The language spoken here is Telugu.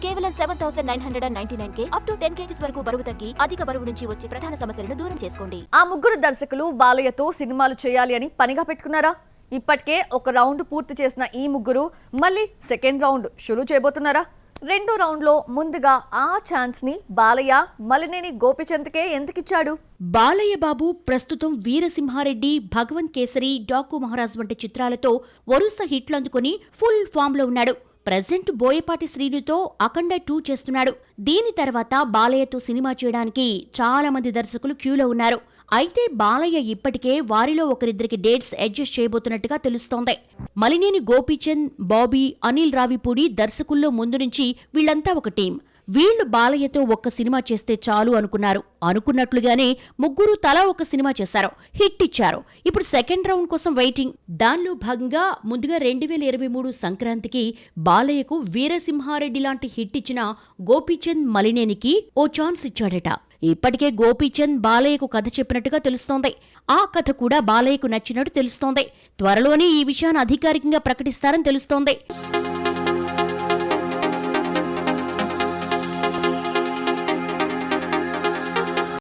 కేవలం 7,999K అప్ టు 10 kgs వరకు బరువు తగ్గి అధిక బరువు నుంచి వచ్చే ప్రధాన సమస్యలను దూరం చేసుకోండి. ఆ ముగ్గురు దర్శకులు బాలయ్యతో సినిమాలు చేయాలి అని పనిగా పెట్టుకున్నారా? ఇప్పటికే ఒక రౌండ్ పూర్తి చేసిన ఈ ముగ్గురు మళ్ళీ సెకండ్ రౌండ్ షురూ చేయబోతున్నారా? రెండో రౌండ్లో ముందుగా ఆ ఛాన్స్ ని బాలయ్య మలినేని గోపిచంద్కే ఎందుకిచ్చాడు? బాలయ్య బాబు ప్రస్తుతం వీరసింహారెడ్డి, భగవంత్ కేసరి, డాకు మహారాజ్ వంటి చిత్రాలతో వరుస హిట్లు అందుకుని ఫుల్ ఫామ్ లో ఉన్నాడు. ప్రెజెంట్ బోయపాటి శ్రీనుతో అఖండ 2 చేస్తున్నాడు. దీని తర్వాత బాలయ్యతో సినిమా చేయడానికి చాలా మంది దర్శకులు క్యూలో ఉన్నారు. అయితే బాలయ్య ఇప్పటికే వారిలో ఒకరిద్దరికి డేట్స్ అడ్జస్ట్ చేయబోతున్నట్టుగా తెలుస్తోంది. మలినేని గోపీచంద్, బాబీ, అనిల్ రావిపూడి దర్శకుల్లో ముందు నుంచి వీళ్లంతా ఒక టీం. వీళ్లు బాలయ్యతో ఒక్క సినిమా చేస్తే చాలు అనుకున్నారు. అనుకున్నట్లుగానే ముగ్గురు తలా ఒక సినిమా చేశారు, హిట్ ఇచ్చారు. ఇప్పుడు సెకండ్ రౌండ్ కోసం వెయిటింగ్. దానిలో భాగంగా ముందుగా 2023 సంక్రాంతికి బాలయ్యకు వీరసింహారెడ్డి లాంటి హిట్ ఇచ్చిన గోపీచంద్ మలినేనికి ఓ ఛాన్స్ ఇచ్చాడట. ఇప్పటికే గోపీచంద్ బాలయ్యకు కథ చెప్పినట్టుగా తెలుస్తోంది. ఆ కథ కూడా బాలయ్యకు నచ్చినట్టు తెలుస్తోంది. త్వరలోనే ఈ విషయాన్ని అధికారికంగా ప్రకటిస్తారని తెలుస్తోంది.